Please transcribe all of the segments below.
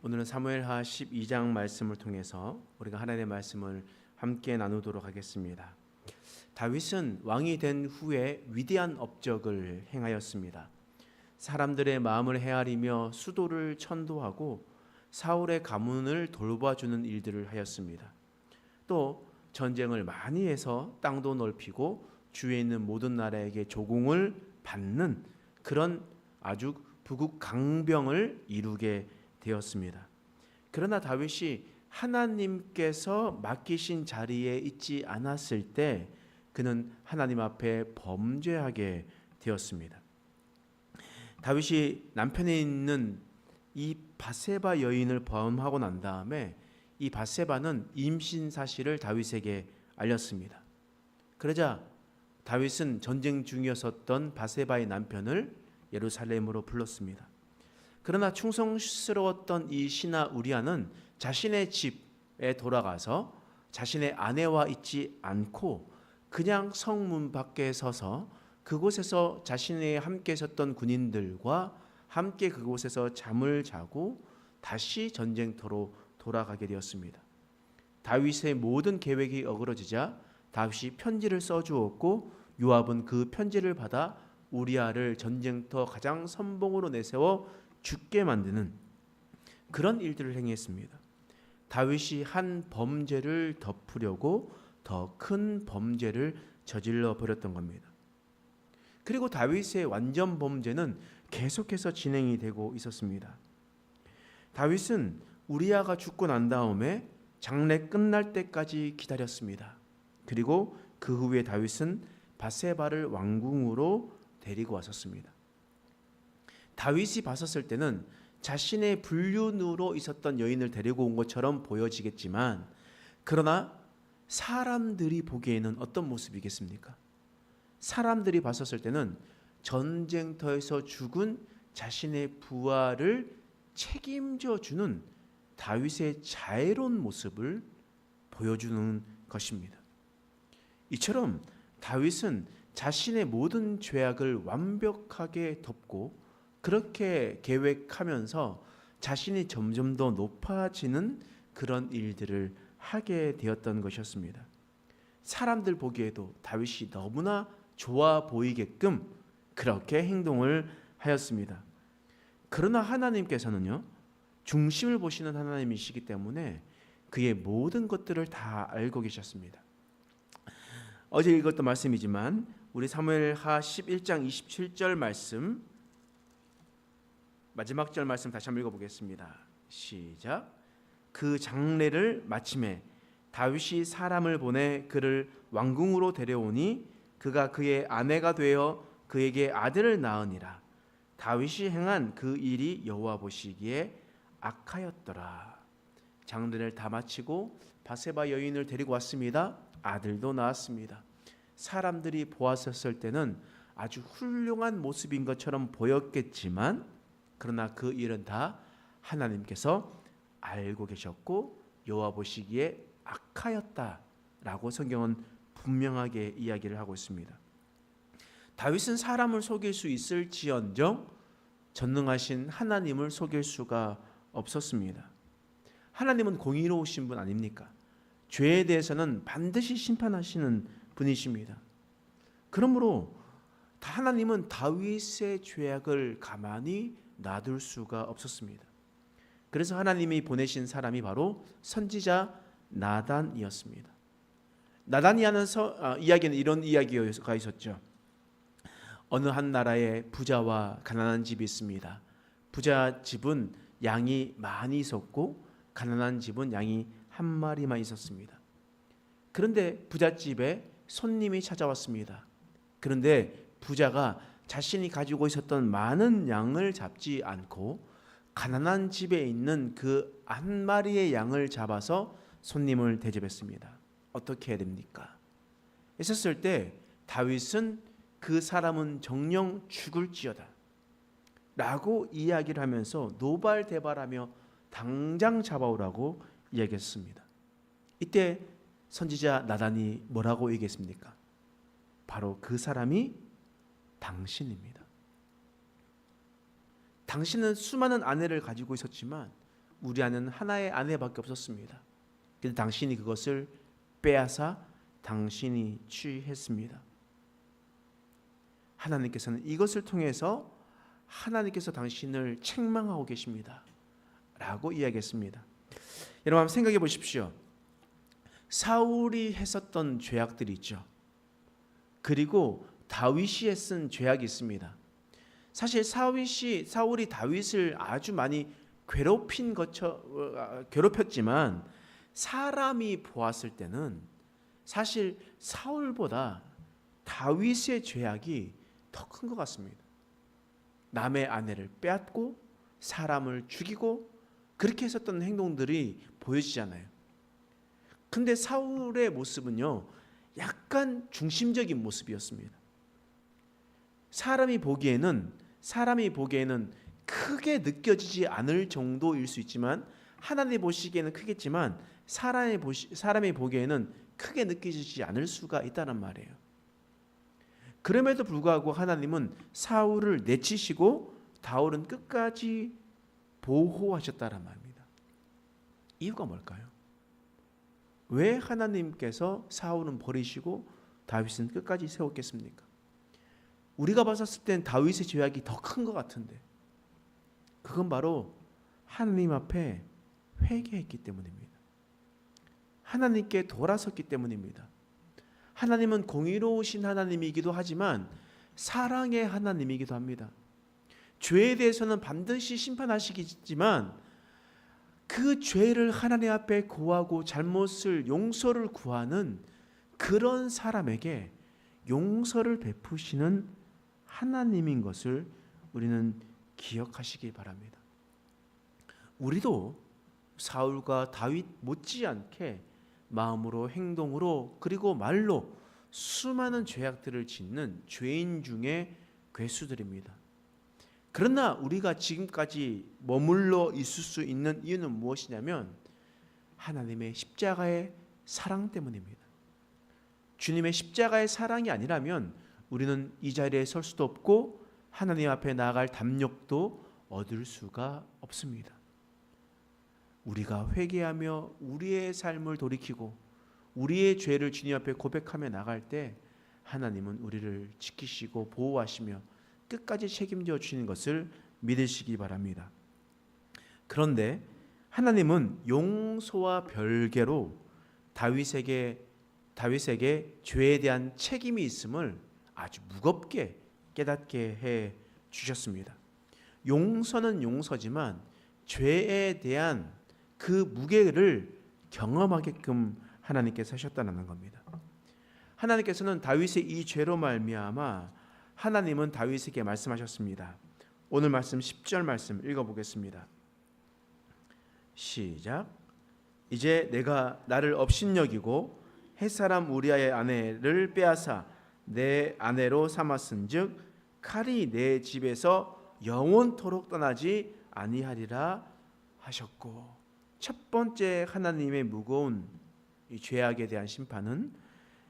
오늘은 사무엘하 12장 말씀을 통해서 우리가 하나님의 말씀을 함께 나누도록 하겠습니다. 다윗은 왕이 된 후에 위대한 업적을 행하였습니다. 사람들의 마음을 헤아리며 수도를 천도하고 사울의 가문을 돌봐주는 일들을 하였습니다. 또 전쟁을 많이 해서 땅도 넓히고 주위에 있는 모든 나라에게 조공을 받는 그런 아주 부국강병을 이루게 되었습니다. 그러나 다윗이 하나님께서 맡기신 자리에 있지 않았을 때 그는 하나님 앞에 범죄하게 되었습니다. 다윗이 남편에 있는 이 밧세바 여인을 범하고 난 다음에 이 밧세바는 임신 사실을 다윗에게 알렸습니다. 그러자 다윗은 전쟁 중이었었던 밧세바의 남편을 예루살렘으로 불렀습니다. 그러나 충성스러웠던 이 신하 우리아는 자신의 집에 돌아가서 자신의 아내와 있지 않고 그냥 성문 밖에 서서 그곳에서 자신이 함께 있었던 군인들과 함께 그곳에서 잠을 자고 다시 전쟁터로 돌아가게 되었습니다. 다윗의 모든 계획이 어그러지자 다윗이 편지를 써주었고 요압은 그 편지를 받아 우리아를 전쟁터 가장 선봉으로 내세워 죽게 만드는 그런 일들을 행했습니다. 다윗이 한 범죄를 덮으려고 더 큰 범죄를 저질러 버렸던 겁니다. 그리고 다윗의 완전 범죄는 계속해서 진행이 되고 있었습니다. 다윗은 우리아가 죽고 난 다음에 장례 끝날 때까지 기다렸습니다. 그리고 그 후에 다윗은 밧세바를 왕궁으로 데리고 왔었습니다. 다윗이 봤었을 때는 자신의 불륜으로 있었던 여인을 데리고 온 것처럼 보여지겠지만 그러나 사람들이 보기에는 어떤 모습이겠습니까? 사람들이 봤었을 때는 전쟁터에서 죽은 자신의 부하를 책임져 주는 다윗의 자애로운 모습을 보여주는 것입니다. 이처럼 다윗은 자신의 모든 죄악을 완벽하게 덮고 그렇게 계획하면서 자신이 점점 더 높아지는 그런 일들을 하게 되었던 것이었습니다. 사람들 보기에도 다윗이 너무나 좋아 보이게끔 그렇게 행동을 하였습니다. 그러나 하나님께서는요, 중심을 보시는 하나님이시기 때문에 그의 모든 것들을 다 알고 계셨습니다. 어제 읽었던 말씀이지만 우리 사무엘하 11장 27절 말씀 마지막 절 말씀 다시 한번 읽어보겠습니다. 시작. 그 장례를 마침에 다윗이 사람을 보내 그를 왕궁으로 데려오니 그가 그의 아내가 되어 그에게 아들을 낳으니라. 다윗이 행한 그 일이 여호와 보시기에 악하였더라. 장례를 다 마치고 밧세바 여인을 데리고 왔습니다. 아들도 낳았습니다. 사람들이 보았었을 때는 아주 훌륭한 모습인 것처럼 보였겠지만 그러나 그 일은 다 하나님께서 알고 계셨고 여호와 보시기에 악하였다라고 성경은 분명하게 이야기를 하고 있습니다. 다윗은 사람을 속일 수 있을지언정 전능하신 하나님을 속일 수가 없었습니다. 하나님은 공의로우신 분 아닙니까? 죄에 대해서는 반드시 심판하시는 분이십니다. 그러므로 하나님은 다윗의 죄악을 가만히 놔둘 수가 없었습니다. 그래서 하나님이 보내신 사람이 바로 선지자 나단이었습니다. 나단이 하는 이야기는 이런 이야기가 있었죠. 어느 한 나라에 부자와 가난한 집이 있습니다. 부자 집은 양이 많이 있었고 가난한 집은 양이 한 마리만 있었습니다. 그런데 부잣집에 손님이 찾아왔습니다. 그런데 부자가 자신이 가지고 있었던 많은 양을 잡지 않고 가난한 집에 있는 그 한 마리의 양을 잡아서 손님을 대접했습니다. 어떻게 해야 됩니까? 있었을 때 다윗은 그 사람은 정녕 죽을지어다 라고 이야기를 하면서 노발대발하며 당장 잡아오라고 이야기했습니다. 이때 선지자 나단이 뭐라고 얘기했습니까? 바로 그 사람이 당신입니다. 당신은 수많은 아내를 가지고 있었지만 우리 아내는 하나의 아내밖에 없었습니다. 근데 당신이 그것을 빼앗아 당신이 취했습니다. 하나님께서는 이것을 통해서 하나님께서 당신을 책망하고 계십니다 라고 이야기했습니다. 여러분 한번 생각해 보십시오. 사울이 했었던 죄악들이 있죠. 그리고 다윗이 쓴 죄악이 있습니다. 사실 사울이 다윗을 아주 많이 괴롭혔지만 사람이 보았을 때는 사실 사울보다 다윗의 죄악이 더 큰 것 같습니다. 남의 아내를 빼앗고 사람을 죽이고 그렇게 했었던 행동들이 보여지잖아요. 근데 사울의 모습은요, 약간 중심적인 모습이었습니다. 사람이 보기에는 크게 느껴지지 않을 정도일 수 있지만, 하나님 보시기에는 크겠지만 사람이 보기에는 크게 느껴지지 않을 수가 있다는 말이에요. 그럼에도 불구하고 하나님은 사울을 내치시고 다윗은 끝까지 보호하셨다는 말입니다. 이유가 뭘까요? 왜 하나님께서 사울은 버리시고 다윗은 끝까지 세웠겠습니까? 우리가 봤을 땐 다윗의 죄악이 더 큰 것 같은데, 그건 바로 하나님 앞에 회개했기 때문입니다. 하나님께 돌아섰기 때문입니다. 하나님은 공의로우신 하나님이기도 하지만 사랑의 하나님이기도 합니다. 죄에 대해서는 반드시 심판하시겠지만 그 죄를 하나님 앞에 고하고 잘못을 용서를 구하는 그런 사람에게 용서를 베푸시는 하나님인 것을 우리는 기억하시기 바랍니다. 우리도 사울과 다윗 못지않게 마음으로, 행동으로, 그리고 말로 수많은 죄악들을 짓는 죄인 중에 괴수들입니다. 그러나 우리가 지금까지 머물러 있을 수 있는 이유는 무엇이냐면 하나님의 십자가의 사랑 때문입니다. 주님의 십자가의 사랑이 아니라면 우리는 이 자리에 설 수도 없고 하나님 앞에 나아갈 담력도 얻을 수가 없습니다. 우리가 회개하며 우리의 삶을 돌이키고 우리의 죄를 주님 앞에 고백하며 나갈 때 하나님은 우리를 지키시고 보호하시며 끝까지 책임져 주시는 것을 믿으시기 바랍니다. 그런데 하나님은 용서와 별개로 다윗에게 죄에 대한 책임이 있음을 아주 무겁게 깨닫게 해 주셨습니다. 용서는 용서지만 죄에 대한 그 무게를 경험하게끔 하나님께서 하셨다는 겁니다. 하나님께서는 다윗의 이 죄로 말미암아 하나님은 다윗에게 말씀하셨습니다. 오늘 말씀 10절 말씀 읽어보겠습니다. 시작. 이제 내가 나를 업신여기고 햇사람 우리아의 아내를 빼앗아 내 아내로 삼았은즉 칼이 내 집에서 영원토록 떠나지 아니하리라 하셨고, 첫 번째 하나님의 무거운 이 죄악에 대한 심판은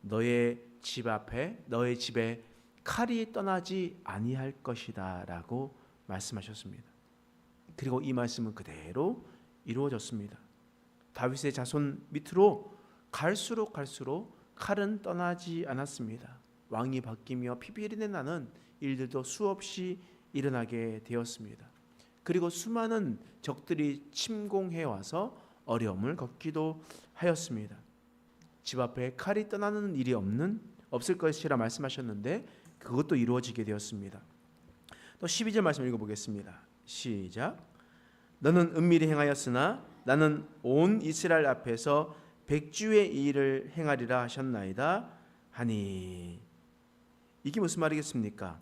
너의 집 앞에, 너의 집에 칼이 떠나지 아니할 것이다 라고 말씀하셨습니다. 그리고 이 말씀은 그대로 이루어졌습니다. 다윗의 자손 밑으로 갈수록 칼은 떠나지 않았습니다. 왕이 바뀌며 피비린내 나는 일들도 수없이 일어나게 되었습니다. 그리고 수많은 적들이 침공해 와서 어려움을 겪기도 하였습니다. 집 앞에 칼이 떠나는 일이 없을 것이라 말씀하셨는데 그것도 이루어지게 되었습니다. 또 12절 말씀 읽어보겠습니다. 시작. 너는 은밀히 행하였으나 나는 온 이스라엘 앞에서 백주의 일을 행하리라 하셨나이다 하니. 이게 무슨 말이겠습니까?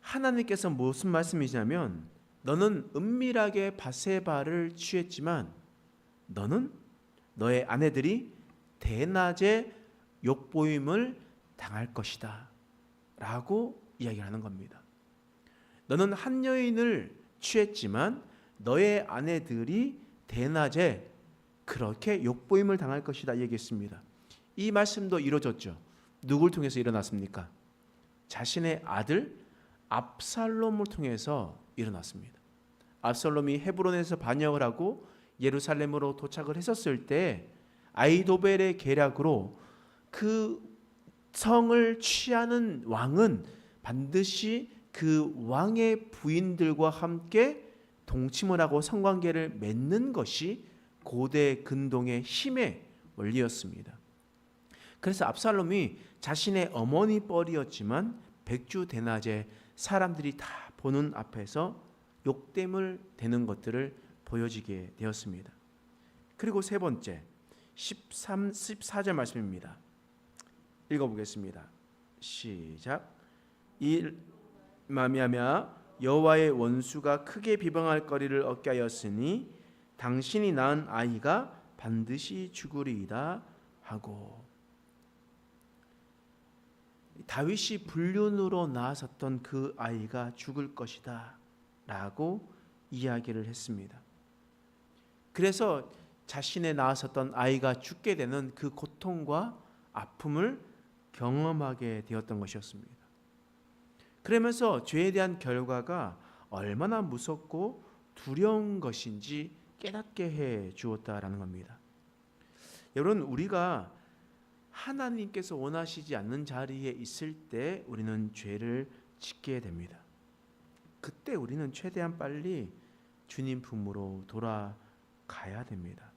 하나님께서 무슨 말씀이시냐면 너는 은밀하게 바세바를 취했지만 너는 너의 아내들이 대낮에 욕보임을 당할 것이다 라고 이야기하는 겁니다. 너는 한 여인을 취했지만 너의 아내들이 대낮에 그렇게 욕보임을 당할 것이다 얘기했습니다. 이 말씀도 이루어졌죠. 누굴 통해서 일어났습니까? 자신의 아들 압살롬을 통해서 일어났습니다. 압살롬이 헤브론에서 반역을 하고 예루살렘으로 도착을 했었을 때 아히도벨의 계략으로 그 성을 취하는 왕은 반드시 그 왕의 부인들과 함께 동침을 하고 성관계를 맺는 것이 고대 근동의 힘의 원리였습니다. 그래서 압살롬이 자신의 어머니 뻘이었지만 백주대낮에 사람들이 다 보는 앞에서 욕됨을 대는 것들을 보여지게 되었습니다. 그리고 세 번째 14절 말씀입니다. 읽어보겠습니다. 시작. 이 말미암아 여호와의 원수가 크게 비방할 거리를 얻게 하였으니 당신이 낳은 아이가 반드시 죽으리이다 하고, 다윗이 불륜으로 낳았었던 그 아이가 죽을 것이다 라고 이야기를 했습니다. 그래서 자신의 낳았었던 아이가 죽게 되는 그 고통과 아픔을 경험하게 되었던 것이었습니다. 그러면서 죄에 대한 결과가 얼마나 무섭고 두려운 것인지 깨닫게 해 주었다라는 겁니다. 여러분, 우리가 하나님께서 원하시지 않는 자리에 있을 때 우리는 죄를 짓게 됩니다. 그때 우리는 최대한 빨리 주님 품으로 돌아가야 됩니다.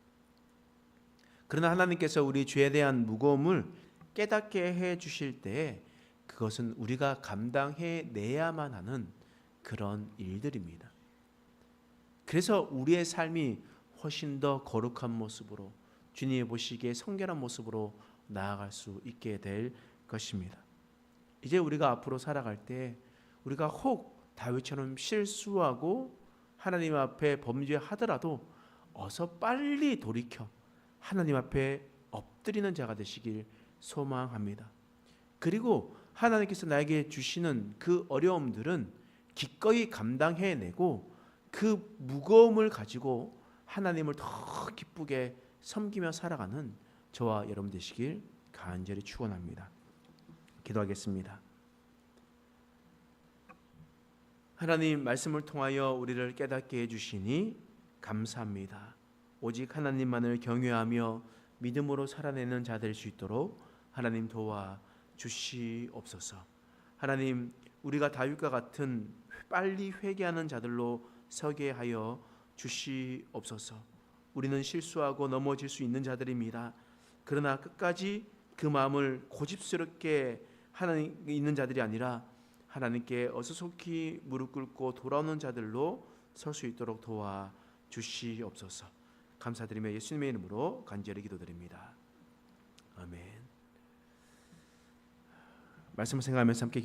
그러나 하나님께서 우리 죄에 대한 무거움을 깨닫게 해 주실 때 그것은 우리가 감당해 내야만 하는 그런 일들입니다. 그래서 우리의 삶이 훨씬 더 거룩한 모습으로, 주님이 보시기에 성결한 모습으로 나아갈 수 있게 될 것입니다. 이제 우리가 앞으로 살아갈 때 우리가 혹 다윗처럼 실수하고 하나님 앞에 범죄하더라도 어서 빨리 돌이켜 하나님 앞에 엎드리는 자가 되시길 소망합니다. 그리고 하나님께서 나에게 주시는 그 어려움들은 기꺼이 감당해내고 그 무거움을 가지고 하나님을 더 기쁘게 섬기며 살아가는 저와 여러분 되시길 간절히 축원합니다. 기도하겠습니다. 하나님, 말씀을 통하여 우리를 깨닫게 해주시니 감사합니다. 오직 하나님만을 경외하며 믿음으로 살아내는 자 될 수 있도록 하나님 도와 주시옵소서. 하나님, 우리가 다윗과 같은 빨리 회개하는 자들로 서게 하여 주시옵소서. 우리는 실수하고 넘어질 수 있는 자들입니다. 그러나 끝까지 그 마음을 고집스럽게 하나님 있는 자들이 아니라 하나님께 어수속히 무릎 꿇고 돌아오는 자들로 설 수 있도록 도와 주시옵소서. 감사드리며 예수님의 이름으로 간절히 기도드립니다. 아멘. 말씀을 생각하면서 함께